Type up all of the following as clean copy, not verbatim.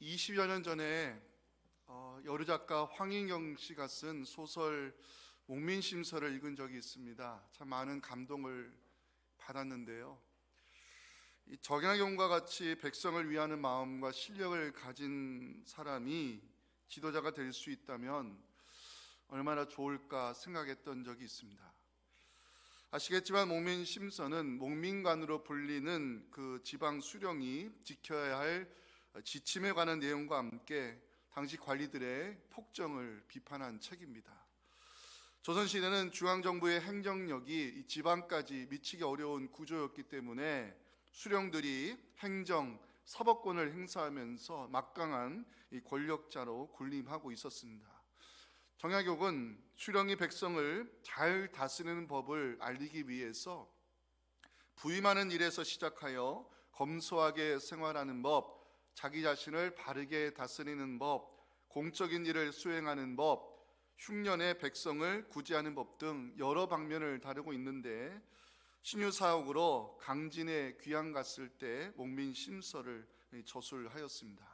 20여 년 전에 여류 작가 황인경 씨가 쓴 소설 목민심서를 읽은 적이 있습니다. 참 많은 감동을 받았는데요. 이 정약용과 같이 백성을 위하는 마음과 실력을 가진 사람이 지도자가 될 수 있다면 얼마나 좋을까 생각했던 적이 있습니다. 아시겠지만 목민심서는 목민관으로 불리는 그 지방 수령이 지켜야 할 지침에 관한 내용과 함께 당시 관리들의 폭정을 비판한 책입니다. 조선시대는 중앙정부의 행정력이 이 지방까지 미치기 어려운 구조였기 때문에 수령들이 행정, 사법권을 행사하면서 막강한 이 권력자로 군림하고 있었습니다. 정약용은 수령이 백성을 잘 다스리는 법을 알리기 위해서 부임하는 일에서 시작하여 검소하게 생활하는 법, 자기 자신을 바르게 다스리는 법, 공적인 일을 수행하는 법, 흉년의 백성을 구제하는 법 등 여러 방면을 다루고 있는데 신유사옥으로 강진에 귀양 갔을 때 목민심서를 저술하였습니다.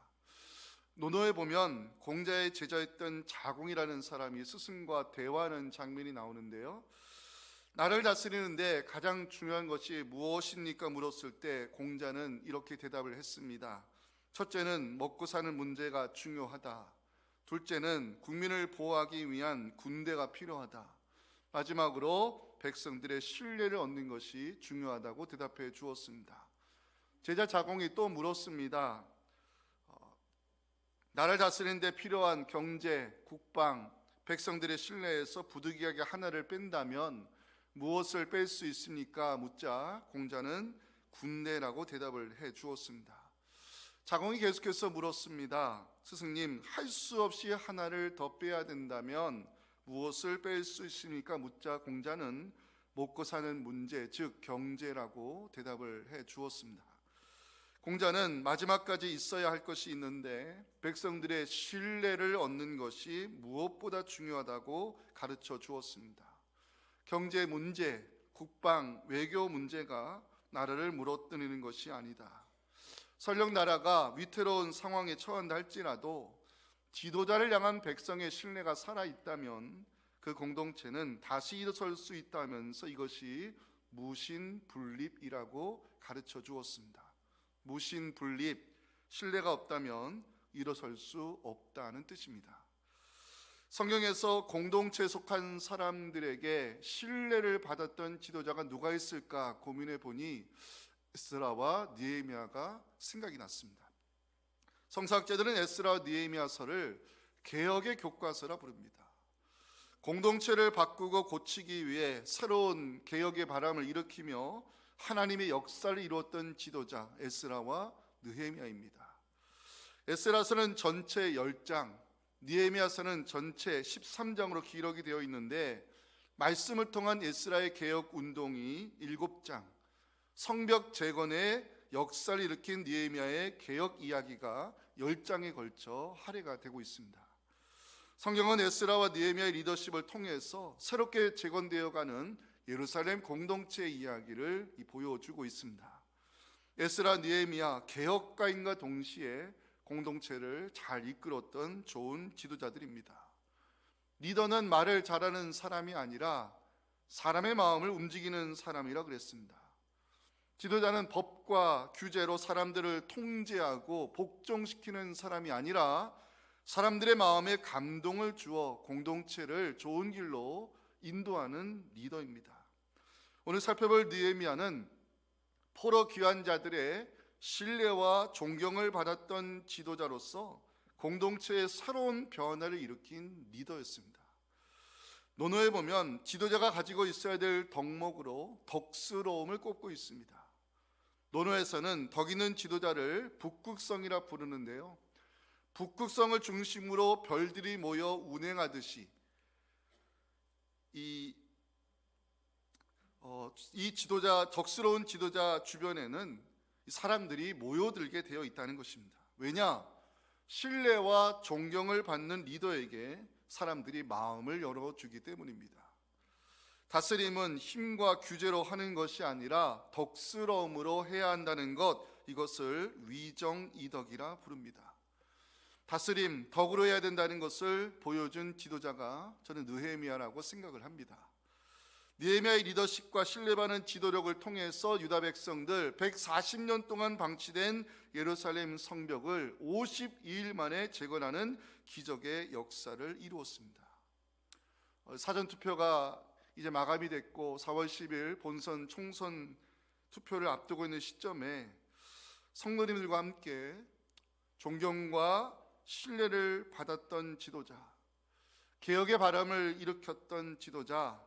논어에 보면 공자의 제자였던 자공이라는 사람이 스승과 대화하는 장면이 나오는데요. 나를 다스리는데 가장 중요한 것이 무엇입니까? 물었을 때 공자는 이렇게 대답을 했습니다. 첫째는 먹고 사는 문제가 중요하다. 둘째는 국민을 보호하기 위한 군대가 필요하다. 마지막으로 백성들의 신뢰를 얻는 것이 중요하다고 대답해 주었습니다. 제자 자공이 또 물었습니다. 나를 다스리는 데 필요한 경제, 국방, 백성들의 신뢰에서 부득이하게 하나를 뺀다면 무엇을 뺄 수 있습니까? 묻자 공자는 군대라고 대답을 해 주었습니다. 자공이 계속해서 물었습니다. 스승님, 할 수 없이 하나를 더 빼야 된다면 무엇을 뺄 수 있습니까? 묻자 공자는 먹고 사는 문제, 즉 경제라고 대답을 해 주었습니다. 공자는 마지막까지 있어야 할 것이 있는데 백성들의 신뢰를 얻는 것이 무엇보다 중요하다고 가르쳐 주었습니다. 경제 문제, 국방, 외교 문제가 나라를 물어뜯는 것이 아니다. 설령 나라가 위태로운 상황에 처한다 할지라도 지도자를 향한 백성의 신뢰가 살아있다면 그 공동체는 다시 일어설 수 있다면서 이것이 무신분립이라고 가르쳐 주었습니다. 무신분립, 신뢰가 없다면 일어설 수 없다는 뜻입니다. 성경에서 공동체에 속한 사람들에게 신뢰를 받았던 지도자가 누가 있을까 고민해 보니 에스라와 느헤미야가 생각이 났습니다. 성서학자들은 에스라와 느헤미야서를 개혁의 교과서라 부릅니다. 공동체를 바꾸고 고치기 위해 새로운 개혁의 바람을 일으키며 하나님의 역사를 이루었던 지도자 에스라와 느헤미야입니다. 에스라서는 전체 10장, 느헤미야서는 전체 13장으로 기록이 되어 있는데 말씀을 통한 에스라의 개혁 운동이 7장, 성벽 재건의 역사를 일으킨 느헤미야의 개혁 이야기가 10장에 걸쳐 할애가 되고 있습니다. 성경은 에스라와 느헤미야의 리더십을 통해서 새롭게 재건되어가는 예루살렘 공동체의 이야기를 보여주고 있습니다. 에스라, 느헤미야 개혁가인과 동시에 공동체를 잘 이끌었던 좋은 지도자들입니다. 리더는 말을 잘하는 사람이 아니라 사람의 마음을 움직이는 사람이라 그랬습니다. 지도자는 법과 규제로 사람들을 통제하고 복종시키는 사람이 아니라 사람들의 마음에 감동을 주어 공동체를 좋은 길로 인도하는 리더입니다. 오늘 살펴볼 느헤미야는 포로 귀한 자들의 신뢰와 존경을 받았던 지도자로서 공동체의 새로운 변화를 일으킨 리더였습니다. 논어에 보면 지도자가 가지고 있어야 될 덕목으로 덕스러움을 꼽고 있습니다. 논어에서는 덕 있는 지도자를 북극성이라 부르는데요. 북극성을 중심으로 별들이 모여 운행하듯이 이 지도자, 덕스러운 지도자 주변에는 사람들이 모여들게 되어 있다는 것입니다. 왜냐? 신뢰와 존경을 받는 리더에게 사람들이 마음을 열어주기 때문입니다. 다스림은 힘과 규제로 하는 것이 아니라 덕스러움으로 해야 한다는 것, 이것을 위정이덕이라 부릅니다. 다스림, 덕으로 해야 된다는 것을 보여준 지도자가 저는 느헤미야라고 생각을 합니다. 느헤미야의 리더십과 신뢰받는 지도력을 통해서 유다 백성들 140년 동안 방치된 예루살렘 성벽을 52일 만에 재건하는 기적의 역사를 이루었습니다. 사전투표가 이제 마감이 됐고 4월 10일 본선 총선 투표를 앞두고 있는 시점에 성도님들과 함께 존경과 신뢰를 받았던 지도자, 개혁의 바람을 일으켰던 지도자,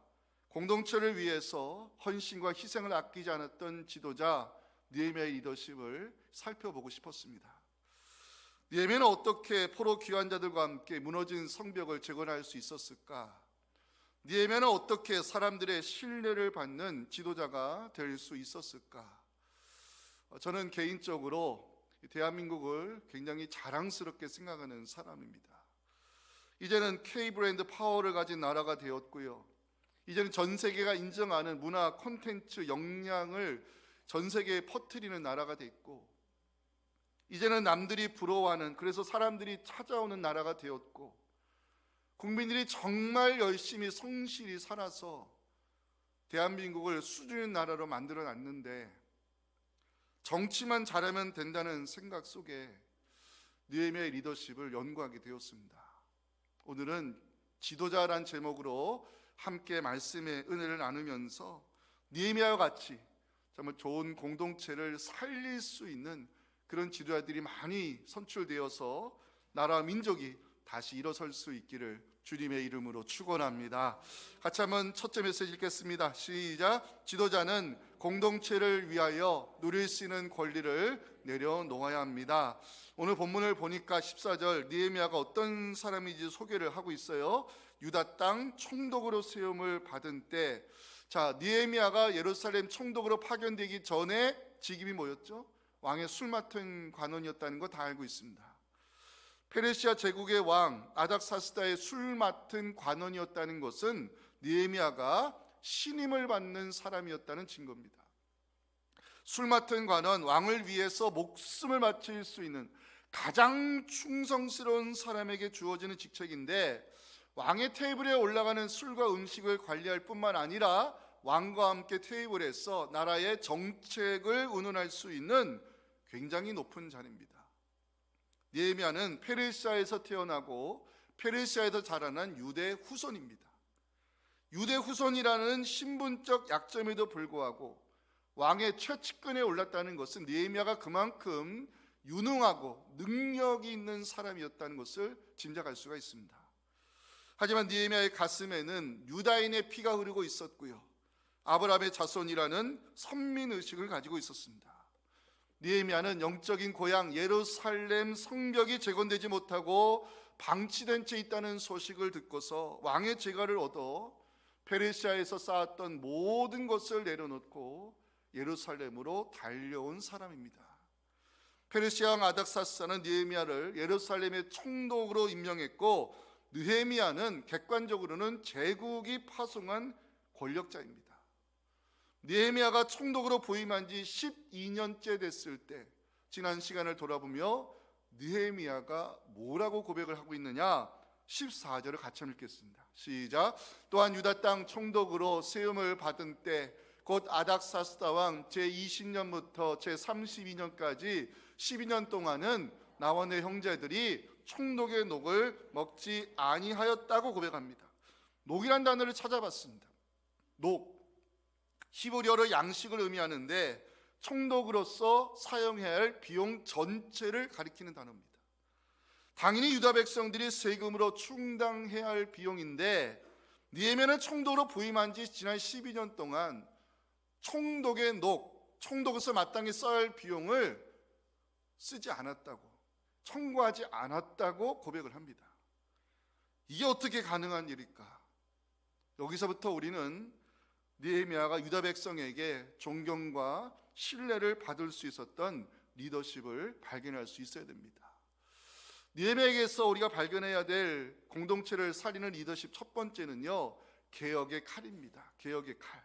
공동체를 위해서 헌신과 희생을 아끼지 않았던 지도자 느헤미야의 리더십을 살펴보고 싶었습니다. 느헤미야는 어떻게 포로 귀환자들과 함께 무너진 성벽을 재건할 수 있었을까? 느헤미야는 어떻게 사람들의 신뢰를 받는 지도자가 될 수 있었을까? 저는 개인적으로 대한민국을 굉장히 자랑스럽게 생각하는 사람입니다. 이제는 K-브랜드 파워를 가진 나라가 되었고요. 이제는 전 세계가 인정하는 문화 콘텐츠 역량을 전 세계에 퍼뜨리는 나라가 됐고, 이제는 남들이 부러워하는, 그래서 사람들이 찾아오는 나라가 되었고, 국민들이 정말 열심히 성실히 살아서 대한민국을 수준 있는 나라로 만들어 놨는데, 정치만 잘하면 된다는 생각 속에 느헤미야의 리더십을 연구하게 되었습니다. 오늘은 지도자란 제목으로 함께 말씀의 은혜를 나누면서 느헤미야와 같이 정말 좋은 공동체를 살릴 수 있는 그런 지도자들이 많이 선출되어서 나라와 민족이 다시 일어설 수 있기를 주님의 이름으로 축원합니다. 같이 한번 첫째 메시지 읽겠습니다. 시작. 지도자는 공동체를 위하여 누릴 수 있는 권리를 내려놓아야 합니다. 오늘 본문을 보니까 14절 느헤미야가 어떤 사람인지 소개를 하고 있어요. 유다 땅 총독으로 세움을 받은 때, 자, 느헤미야가 예루살렘 총독으로 파견되기 전에 직임이 뭐였죠? 왕의 술 맡은 관원이었다는 거 다 알고 있습니다. 페르시아 제국의 왕 아닥사스다의 술 맡은 관원이었다는 것은 느헤미야가 신임을 받는 사람이었다는 증거입니다. 술 맡은 관원, 왕을 위해서 목숨을 바칠 수 있는 가장 충성스러운 사람에게 주어지는 직책인데, 왕의 테이블에 올라가는 술과 음식을 관리할 뿐만 아니라 왕과 함께 테이블에서 나라의 정책을 의논할 수 있는 굉장히 높은 자리입니다. 느헤미야는 페르시아에서 태어나고 페르시아에서 자라난 유대 후손입니다. 유대 후손이라는 신분적 약점에도 불구하고 왕의 최측근에 올랐다는 것은 느헤미야가 그만큼 유능하고 능력이 있는 사람이었다는 것을 짐작할 수가 있습니다. 하지만 느헤미야의 가슴에는 유다인의 피가 흐르고 있었고요, 아브라함의 자손이라는 선민의식을 가지고 있었습니다. 느헤미야는 영적인 고향 예루살렘 성벽이 재건되지 못하고 방치된 채 있다는 소식을 듣고서 왕의 재가를 얻어 페르시아에서 쌓았던 모든 것을 내려놓고 예루살렘으로 달려온 사람입니다. 페르시아 왕 아닥사스다는 느헤미야를 예루살렘의 총독으로 임명했고, 느헤미야는 객관적으로는 제국이 파송한 권력자입니다. 느헤미야가 총독으로 부임한 지 12년째 됐을 때 지난 시간을 돌아보며 느헤미야가 뭐라고 고백을 하고 있느냐, 14절을 같이 읽겠습니다. 시작. 또한 유다 땅 총독으로 세움을 받은 때 곧 아닥사스다 왕 제20년부터 제32년까지 12년 동안은 나와 내 형제들이 총독의 녹을 먹지 아니하였다고 고백합니다. 녹이란 단어를 찾아봤습니다. 녹, 히브리어로 양식을 의미하는데 총독으로서 사용해야 할 비용 전체를 가리키는 단어입니다. 당연히 유다 백성들이 세금으로 충당해야 할 비용인데, 느헤미야는 총독으로 부임한 지 지난 12년 동안 총독의 녹, 총독에서 마땅히 써야 할 비용을 쓰지 않았다고, 청구하지 않았다고 고백을 합니다. 이게 어떻게 가능한 일일까? 여기서부터 우리는 느헤미야가 유다 백성에게 존경과 신뢰를 받을 수 있었던 리더십을 발견할 수 있어야 됩니다. 느헤미야에게서 우리가 발견해야 될 공동체를 살리는 리더십 첫 번째는요, 개혁의 칼입니다. 개혁의 칼.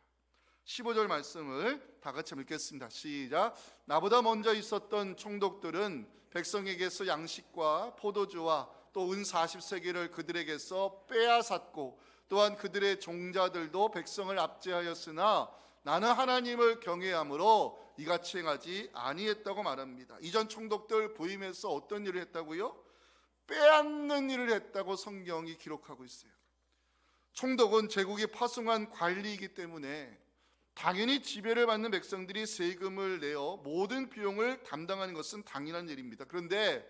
15절 말씀을 다 같이 읽겠습니다. 시작. 나보다 먼저 있었던 총독들은 백성에게서 양식과 포도주와 또 은 40세겔을 그들에게서 빼앗았고 또한 그들의 종자들도 백성을 압제하였으나 나는 하나님을 경외함으로 이같이 행하지 아니했다고 말합니다. 이전 총독들 부임해서 어떤 일을 했다고요? 빼앗는 일을 했다고 성경이 기록하고 있어요. 총독은 제국이 파송한 관리이기 때문에 당연히 지배를 받는 백성들이 세금을 내어 모든 비용을 담당하는 것은 당연한 일입니다. 그런데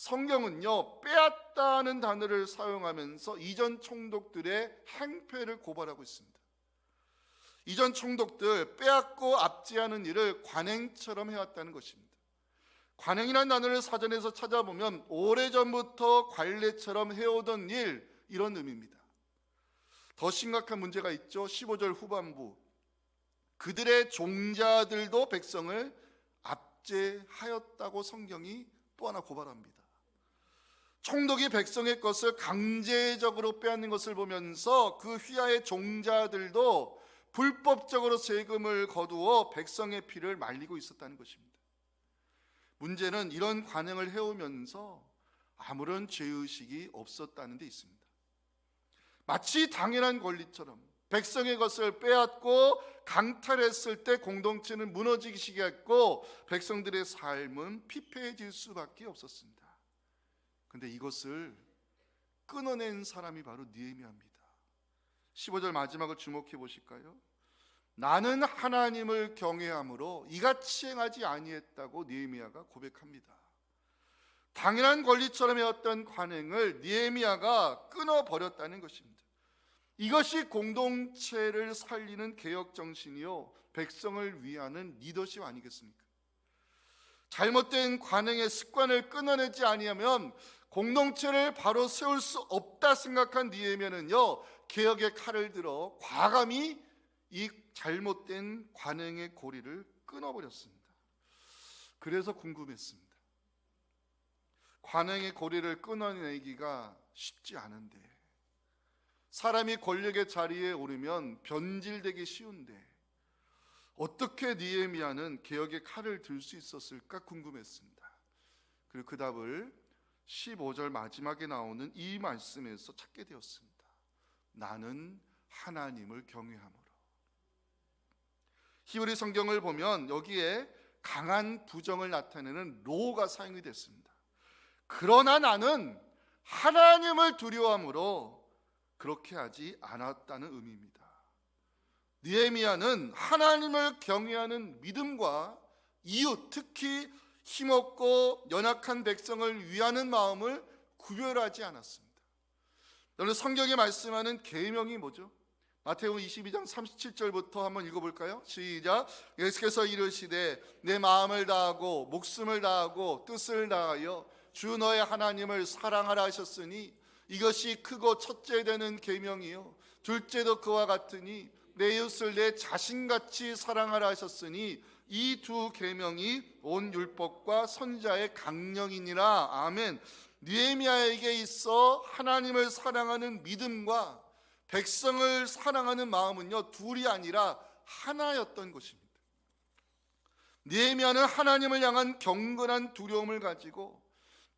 성경은요, 빼앗다는 단어를 사용하면서 이전 총독들의 행패를 고발하고 있습니다. 이전 총독들 빼앗고 압제하는 일을 관행처럼 해왔다는 것입니다. 관행이라는 단어를 사전에서 찾아보면 오래전부터 관례처럼 해오던 일, 이런 의미입니다. 더 심각한 문제가 있죠. 15절 후반부, 그들의 종자들도 백성을 압제하였다고 성경이 또 하나 고발합니다. 총독이 백성의 것을 강제적으로 빼앗는 것을 보면서 그 휘하의 종자들도 불법적으로 세금을 거두어 백성의 피를 말리고 있었다는 것입니다. 문제는 이런 관행을 해오면서 아무런 죄의식이 없었다는 데 있습니다. 마치 당연한 권리처럼 백성의 것을 빼앗고 강탈했을 때 공동체는 무너지게 했고 백성들의 삶은 피폐해질 수밖에 없었습니다. 그런데 이것을 끊어낸 사람이 바로 느헤미야입니다. 15절 마지막을 주목해 보실까요? 나는 하나님을 경외함으로 이같이 행하지 아니했다고 느헤미야가 고백합니다. 당연한 권리처럼 해왔던 관행을 느헤미야가 끊어버렸다는 것입니다. 이것이 공동체를 살리는 개혁 정신이요, 백성을 위하는 리더십 아니겠습니까? 잘못된 관행의 습관을 끊어내지 아니하면 공동체를 바로 세울 수 없다 생각한 느헤미야는요, 개혁의 칼을 들어 과감히 이 잘못된 관행의 고리를 끊어버렸습니다. 그래서 궁금했습니다. 관행의 고리를 끊어내기가 쉽지 않은데, 사람이 권력의 자리에 오르면 변질되기 쉬운데 어떻게 느헤미야는 개혁의 칼을 들 수 있었을까 궁금했습니다. 그리고 그 답을 15절 마지막에 나오는 이 말씀에서 찾게 되었습니다. 나는 하나님을 경외함으로. 히브리 성경을 보면 여기에 강한 부정을 나타내는 로가 사용이 됐습니다. 그러나 나는 하나님을 두려워함으로 그렇게 하지 않았다는 의미입니다. 느헤미야는 하나님을 경외하는 믿음과 이웃, 특히 힘없고 연약한 백성을 위하는 마음을 구별하지 않았습니다. 여러분, 성경에 말씀하는 계명이 뭐죠? 마태복음 22장 37절부터 한번 읽어볼까요? 시작. 예수께서 이르시되 내 마음을 다하고 목숨을 다하고 뜻을 다하여 주 너의 하나님을 사랑하라 하셨으니 이것이 크고 첫째 되는 계명이요 둘째도 그와 같으니 내 이웃을 내 자신같이 사랑하라 하셨으니 이 두 계명이 온 율법과 선지자의 강령이니라. 아멘. 느헤미야에게 있어 하나님을 사랑하는 믿음과 백성을 사랑하는 마음은요, 둘이 아니라 하나였던 것입니다. 느헤미야는 하나님을 향한 경건한 두려움을 가지고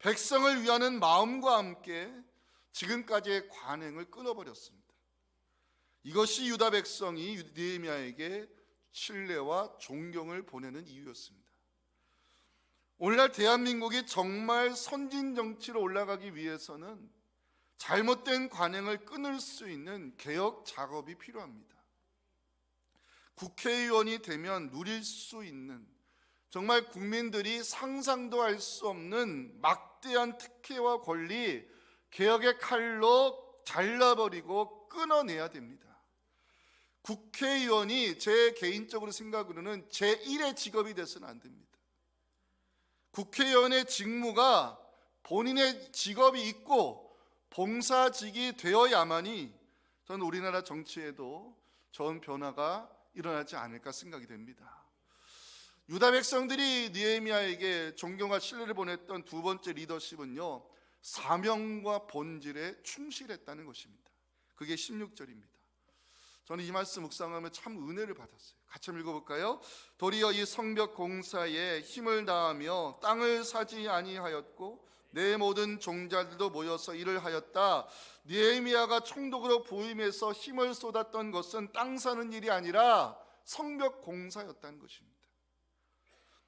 백성을 위하는 마음과 함께 지금까지의 관행을 끊어버렸습니다. 이것이 유다 백성이 느헤미야에게 신뢰와 존경을 보내는 이유였습니다. 오늘날 대한민국이 정말 선진 정치로 올라가기 위해서는 잘못된 관행을 끊을 수 있는 개혁 작업이 필요합니다. 국회의원이 되면 누릴 수 있는 정말 국민들이 상상도 할 수 없는 막대한 특혜와 권리, 개혁의 칼로 잘라버리고 끊어내야 됩니다. 국회의원이 제 개인적으로 생각으로는 제1의 직업이 돼서는 안 됩니다. 국회의원의 직무가 본인의 직업이 있고 봉사직이 되어야만이 저는 우리나라 정치에도 좋은 변화가 일어나지 않을까 생각이 됩니다. 유다 백성들이 느헤미야에게 존경과 신뢰를 보냈던 두 번째 리더십은요, 사명과 본질에 충실했다는 것입니다. 그게 16절입니다. 저는 이 말씀 묵상하며 참 은혜를 받았어요. 같이 한번 읽어볼까요? 도리어 이 성벽 공사에 힘을 다하며 땅을 사지 아니하였고 내 모든 종자들도 모여서 일을 하였다. 느헤미야가 총독으로 부임해서 힘을 쏟았던 것은 땅 사는 일이 아니라 성벽 공사였다는 것입니다.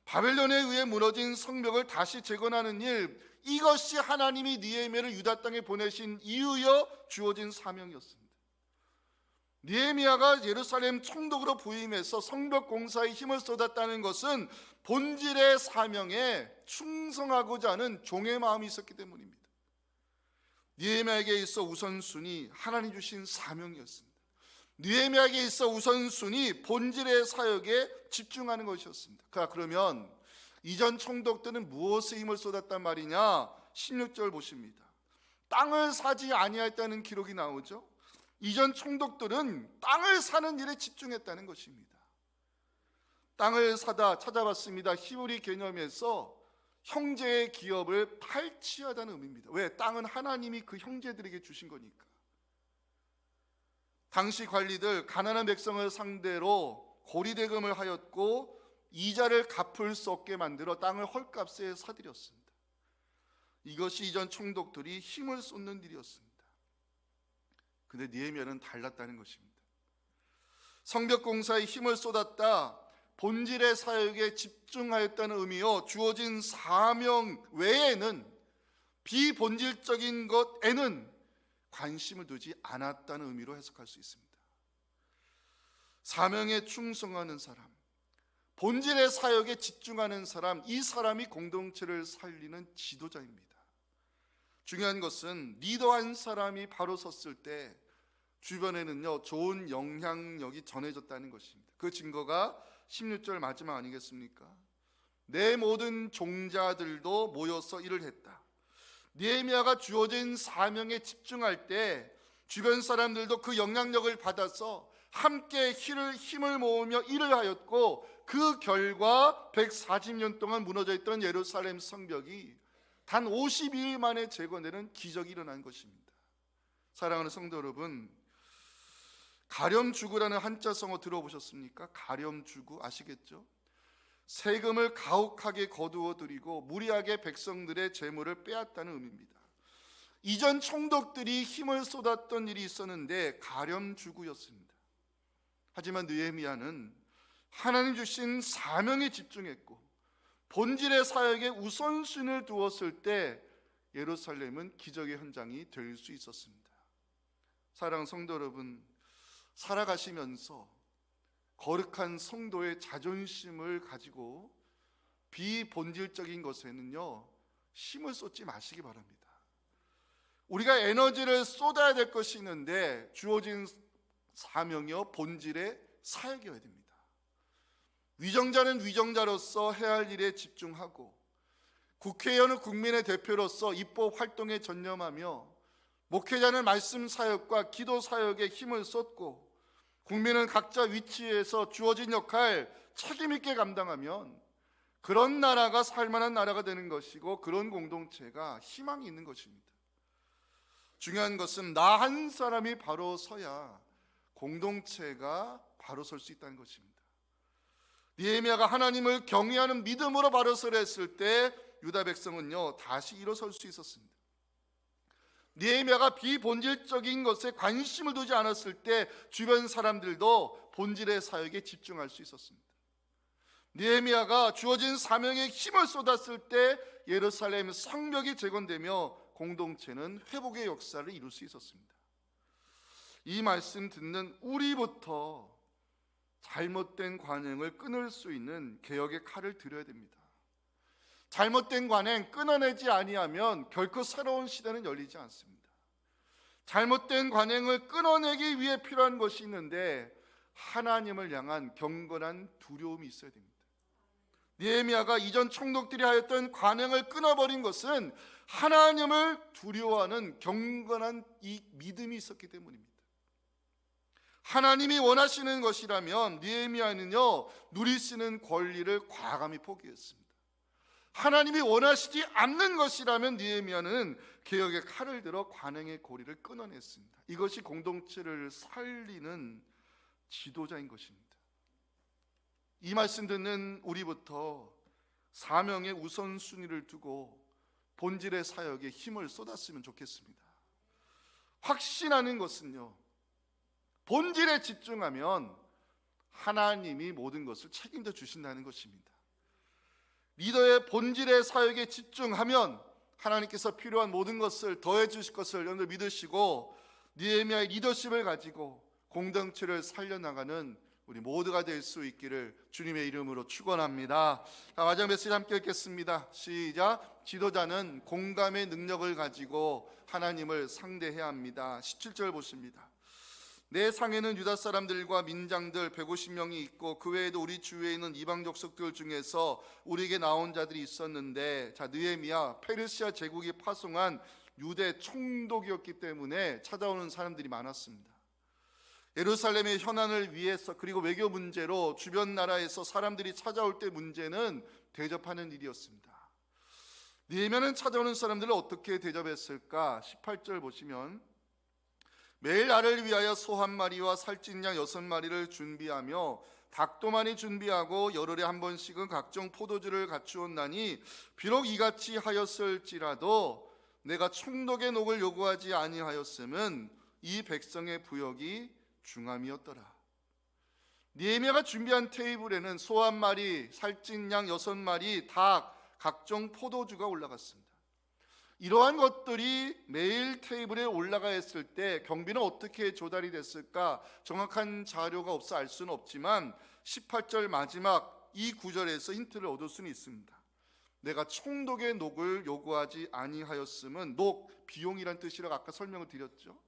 바벨론에 의해 무너진 성벽을 다시 재건하는 일, 이것이 하나님이 느헤미야를 유다 땅에 보내신 이유여 주어진 사명이었습니다. 느헤미야가 예루살렘 총독으로 부임해서 성벽 공사에 힘을 쏟았다는 것은 본질의 사명에 충성하고자 하는 종의 마음이 있었기 때문입니다. 느헤미야에게 있어 우선순위 하나님 주신 사명이었습니다. 느헤미야에게 있어 우선순위 본질의 사역에 집중하는 것이었습니다. 그러면 이전 총독들은 무엇에 힘을 쏟았단 말이냐? 16절 보십니다. 땅을 사지 아니하였다는 기록이 나오죠. 이전 총독들은 땅을 사는 일에 집중했다는 것입니다. 땅을 사다 찾아봤습니다. 히브리 개념에서 형제의 기업을 탈취하다는 의미입니다. 왜? 땅은 하나님이 그 형제들에게 주신 거니까. 당시 관리들 가난한 백성을 상대로 고리대금을 하였고 이자를 갚을 수 없게 만들어 땅을 헐값에 사들였습니다. 이것이 이전 총독들이 힘을 쏟는 일이었습니다. 근데 느헤미야는 달랐다는 것입니다. 성벽 공사에 힘을 쏟았다. 본질의 사역에 집중하였다는 의미요, 주어진 사명 외에는 비본질적인 것에는 관심을 두지 않았다는 의미로 해석할 수 있습니다. 사명에 충성하는 사람, 본질의 사역에 집중하는 사람, 이 사람이 공동체를 살리는 지도자입니다. 중요한 것은 리더 한 사람이 바로 섰을 때 주변에는요 좋은 영향력이 전해졌다는 것입니다. 그 증거가 16절 마지막 아니겠습니까? 내 모든 종자들도 모여서 일을 했다. 느헤미야가 주어진 사명에 집중할 때 주변 사람들도 그 영향력을 받아서 함께 힘을 모으며 일을 하였고, 그 결과 140년 동안 무너져 있던 예루살렘 성벽이 단 52일 만에 재건되는 기적이 일어난 것입니다. 사랑하는 성도 여러분, 가렴주구라는 한자성어 들어보셨습니까? 가렴주구 아시겠죠? 세금을 가혹하게 거두어 들이고 무리하게 백성들의 재물을 빼앗다는 의미입니다. 이전 총독들이 힘을 쏟았던 일이 있었는데 가렴주구였습니다. 하지만 느헤미야는 하나님 주신 사명에 집중했고 본질의 사역에 우선순위를 두었을 때 예루살렘은 기적의 현장이 될 수 있었습니다. 사랑하는 성도 여러분, 살아가시면서 거룩한 성도의 자존심을 가지고 비본질적인 것에는요 힘을 쏟지 마시기 바랍니다. 우리가 에너지를 쏟아야 될 것이 있는데 주어진 사명이요 본질의 사역이어야 됩니다. 위정자는 위정자로서 해야 할 일에 집중하고, 국회의원은 국민의 대표로서 입법 활동에 전념하며, 목회자는 말씀 사역과 기도 사역에 힘을 쏟고, 국민은 각자 위치에서 주어진 역할 책임 있게 감당하면 그런 나라가 살만한 나라가 되는 것이고, 그런 공동체가 희망이 있는 것입니다. 중요한 것은 나 한 사람이 바로 서야 공동체가 바로 설 수 있다는 것입니다. 느헤미야가 하나님을 경외하는 믿음으로 바로 서려 했을 때 유다 백성은요 다시 일어설 수 있었습니다. 느헤미야가 비본질적인 것에 관심을 두지 않았을 때 주변 사람들도 본질의 사역에 집중할 수 있었습니다. 느헤미야가 주어진 사명에 힘을 쏟았을 때 예루살렘 성벽이 재건되며 공동체는 회복의 역사를 이룰 수 있었습니다. 이 말씀 듣는 우리부터 잘못된 관행을 끊을 수 있는 개혁의 칼을 들여야 됩니다. 잘못된 관행 끊어내지 아니하면 결코 새로운 시대는 열리지 않습니다. 잘못된 관행을 끊어내기 위해 필요한 것이 있는데 하나님을 향한 경건한 두려움이 있어야 됩니다. 느헤미야가 이전 총독들이 하였던 관행을 끊어버린 것은 하나님을 두려워하는 경건한 이 믿음이 있었기 때문입니다. 하나님이 원하시는 것이라면 느헤미야는요 누릴 수 있는 권리를 과감히 포기했습니다. 하나님이 원하시지 않는 것이라면 느헤미야는 개혁의 칼을 들어 관행의 고리를 끊어냈습니다. 이것이 공동체를 살리는 지도자인 것입니다. 이 말씀 듣는 우리부터 사명의 우선순위를 두고 본질의 사역에 힘을 쏟았으면 좋겠습니다. 확신하는 것은요, 본질에 집중하면 하나님이 모든 것을 책임져 주신다는 것입니다. 리더의 본질의 사역에 집중하면 하나님께서 필요한 모든 것을 더해 주실 것을 여러분들 믿으시고 느헤미야의 리더십을 가지고 공동체를 살려나가는 우리 모두가 될 수 있기를 주님의 이름으로 축원합니다. 마지막 메시지 함께 읽겠습니다. 시작. 지도자는 공감의 능력을 가지고 하나님을 상대해야 합니다. 17절 보십니다. 내 상에는 유다 사람들과 민장들 150명이 있고 그 외에도 우리 주위에 있는 이방 족속들 중에서 우리에게 나온 자들이 있었는데, 자, 느헤미야 페르시아 제국이 파송한 유대 총독이었기 때문에 찾아오는 사람들이 많았습니다. 예루살렘의 현안을 위해서 그리고 외교 문제로 주변 나라에서 사람들이 찾아올 때 문제는 대접하는 일이었습니다. 느헤미야는 찾아오는 사람들을 어떻게 대접했을까? 18절 보시면 매일 나를 위하여 소 한 마리와 살찐 양 6마리를 준비하며 닭도 많이 준비하고 열흘에 한 번씩은 각종 포도주를 갖추었나니 비록 이같이 하였을지라도 내가 총독의 녹을 요구하지 아니하였음은 이 백성의 부역이 중함이었더라. 느헤미야가 준비한 테이블에는 소 한 마리, 살찐 양 6마리, 닭, 각종 포도주가 올라갔습니다. 이러한 것들이 매일 테이블에 올라가 있을 때 경비는 어떻게 조달이 됐을까? 정확한 자료가 없어 알 수는 없지만 18절 마지막 이 구절에서 힌트를 얻을 수는 있습니다. 내가 총독의 녹을 요구하지 아니하였음은, 녹, 비용이란 뜻이라고 아까 설명을 드렸죠.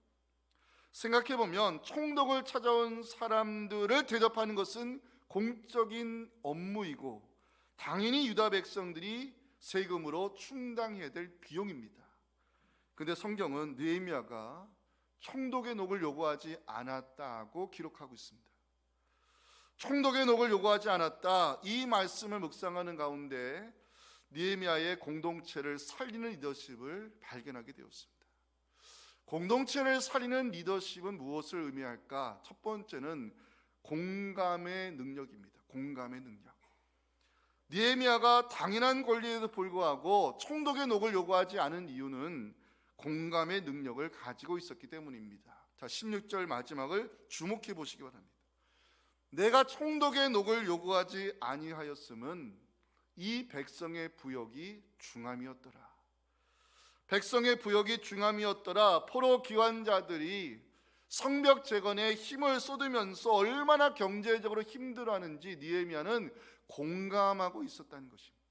생각해보면 총독을 찾아온 사람들을 대접하는 것은 공적인 업무이고 당연히 유다 백성들이 세금으로 충당해야 될 비용입니다. 그런데 성경은 느헤미야가 총독의 녹을 요구하지 않았다고 기록하고 있습니다. 총독의 녹을 요구하지 않았다, 이 말씀을 묵상하는 가운데 느헤미야의 공동체를 살리는 리더십을 발견하게 되었습니다. 공동체를 살리는 리더십은 무엇을 의미할까? 첫 번째는 공감의 능력입니다. 공감의 능력. 느헤미야가 당연한 권리에도 불구하고 총독의 녹을 요구하지 않은 이유는 공감의 능력을 가지고 있었기 때문입니다. 자, 16절 마지막을 주목해 보시기 바랍니다. 내가 총독의 녹을 요구하지 아니하였음은 이 백성의 부역이 중함이었더라. 백성의 부역이 중함이었더라. 포로 귀환자들이 성벽 재건에 힘을 쏟으면서 얼마나 경제적으로 힘들어하는지 느헤미야는 공감하고 있었다는 것입니다.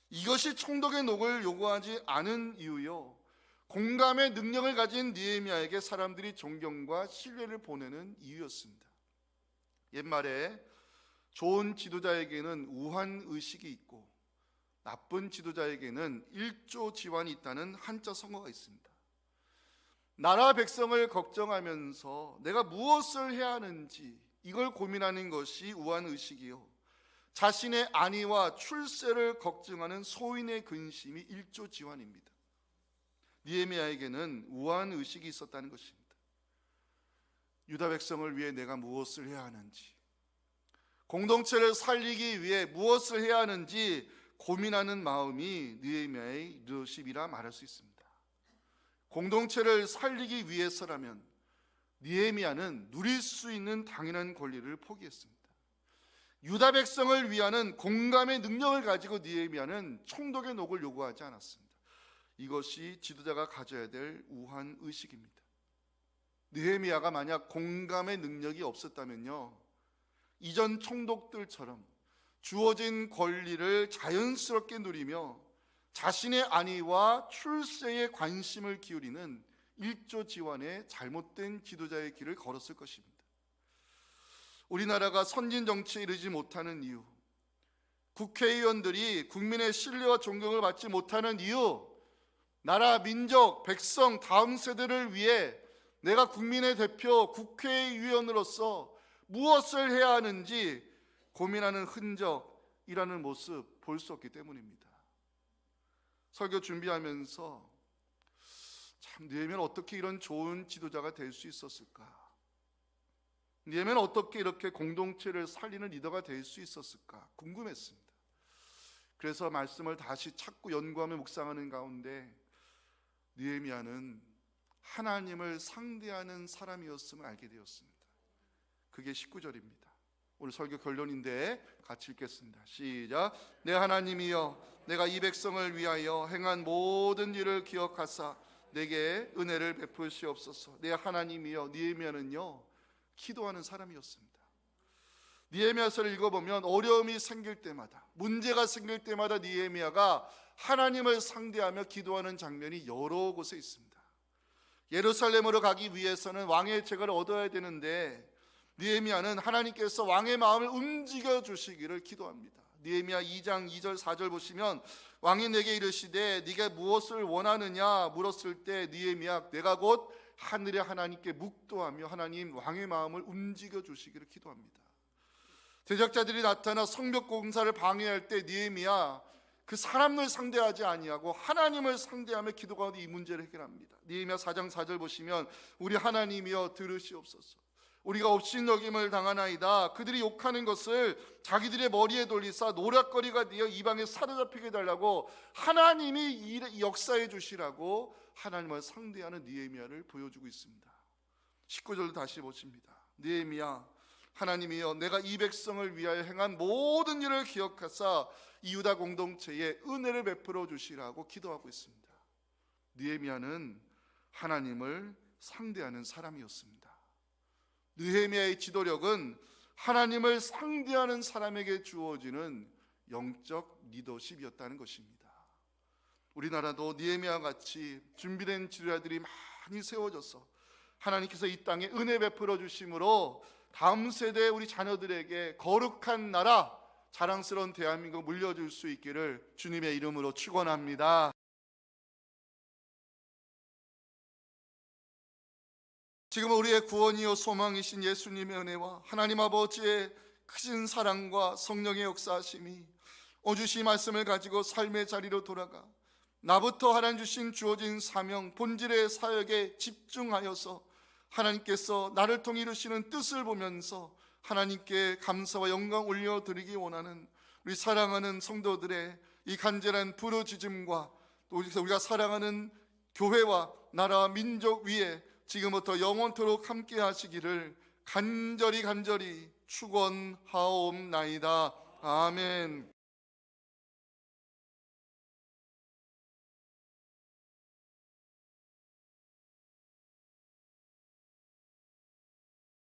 이것이 총독의 녹을 요구하지 않은 이유요, 공감의 능력을 가진 느헤미야에게 사람들이 존경과 신뢰를 보내는 이유였습니다. 옛말에 좋은 지도자에게는 우한 의식이 있고 나쁜 지도자에게는 일조지환이 있다는 한자 성어가 있습니다. 나라 백성을 걱정하면서 내가 무엇을 해야 하는지 이걸 고민하는 것이 우한 의식이요, 자신의 안위와 출세를 걱정하는 소인의 근심이 일조지환입니다. 느헤미야에게는 우한 의식이 있었다는 것입니다. 유다 백성을 위해 내가 무엇을 해야 하는지, 공동체를 살리기 위해 무엇을 해야 하는지 고민하는 마음이 느헤미야의 리더십이라 말할 수 있습니다. 공동체를 살리기 위해서라면 느헤미야는 누릴 수 있는 당연한 권리를 포기했습니다. 유다 백성을 위하는 공감의 능력을 가지고 느헤미야는 총독의 녹을 요구하지 않았습니다. 이것이 지도자가 가져야 될 우한 의식입니다. 느헤미야가 만약 공감의 능력이 없었다면요, 이전 총독들처럼 주어진 권리를 자연스럽게 누리며 자신의 안위와 출세에 관심을 기울이는 일조지환의 잘못된 지도자의 길을 걸었을 것입니다. 우리나라가 선진 정치에 이르지 못하는 이유, 국회의원들이 국민의 신뢰와 존경을 받지 못하는 이유, 나라, 민족, 백성, 다음 세대를 위해 내가 국민의 대표 국회의원으로서 무엇을 해야 하는지 고민하는 흔적이라는 모습 볼 수 없기 때문입니다. 설교 준비하면서 참 느헤미야는 어떻게 이런 좋은 지도자가 될 수 있었을까? 니에미아는 어떻게 이렇게 공동체를 살리는 리더가 될 수 있었을까 궁금했습니다. 그래서 말씀을 다시 찾고 연구하며 묵상하는 가운데 느헤미야는 하나님을 상대하는 사람이었음을 알게 되었습니다. 그게 19절입니다. 오늘 설교 결론인데 같이 읽겠습니다. 시작. 내 하나님이여, 내가 이 백성을 위하여 행한 모든 일을 기억하사 내게 은혜를 베푸시옵소서. 내 하나님이여. 느헤미야는요 기도하는 사람이었습니다. 느헤미야서를 읽어보면 어려움이 생길 때마다, 문제가 생길 때마다 느헤미야가 하나님을 상대하며 기도하는 장면이 여러 곳에 있습니다. 예루살렘으로 가기 위해서는 왕의 제가를 얻어야 되는데 느헤미야는 하나님께서 왕의 마음을 움직여 주시기를 기도합니다. 느헤미야 2장 2절 4절 보시면 왕이 내게 이르시되 네가 무엇을 원하느냐 물었을 때 느헤미야 내가 곧 하늘의 하나님께 묵도하며 하나님 왕의 마음을 움직여 주시기를 기도합니다. 대적자들이 나타나 성벽 공사를 방해할 때 느헤미야 그 사람을 상대하지 아니하고 하나님을 상대하며 기도 가운데 이 문제를 해결합니다. 느헤미야 4장 4절 보시면 우리 하나님이여 들으시옵소서. 우리가 업신여김을 당하나이다. 그들이 욕하는 것을 자기들의 머리에 돌리사 노략거리가 되어 이방에 사로잡히게 해달라고 하나님이 역사해 주시라고 하나님을 상대하는 느헤미야를 보여주고 있습니다. 19절도 다시 보십니다. 느헤미야 하나님이여 내가 이 백성을 위하여 행한 모든 일을 기억하사 이 유다 공동체에 은혜를 베풀어 주시라고 기도하고 있습니다. 느헤미야는 하나님을 상대하는 사람이었습니다. 느헤미야의 지도력은 하나님을 상대하는 사람에게 주어지는 영적 리더십이었다는 것입니다. 우리나라도 느헤미야와 같이 준비된 지도자들이 많이 세워져서 하나님께서 이 땅에 은혜 베풀어 주심으로 다음 세대 우리 자녀들에게 거룩한 나라, 자랑스러운 대한민국 물려줄 수 있기를 주님의 이름으로 축원합니다. 지금 우리의 구원이요 소망이신 예수님의 은혜와 하나님 아버지의 크신 사랑과 성령의 역사하심이 주신 말씀을 가지고 삶의 자리로 돌아가 나부터 하나님 주신 주어진 사명 본질의 사역에 집중하여서 하나님께서 나를 통해 이루시는 뜻을 보면서 하나님께 감사와 영광 올려드리기 원하는 우리 사랑하는 성도들의 이 간절한 부르짖음과 또 우리가 사랑하는 교회와 나라와 민족 위에 지금부터 영원토록 함께 하시기를 간절히 축원하옵나이다. 아멘.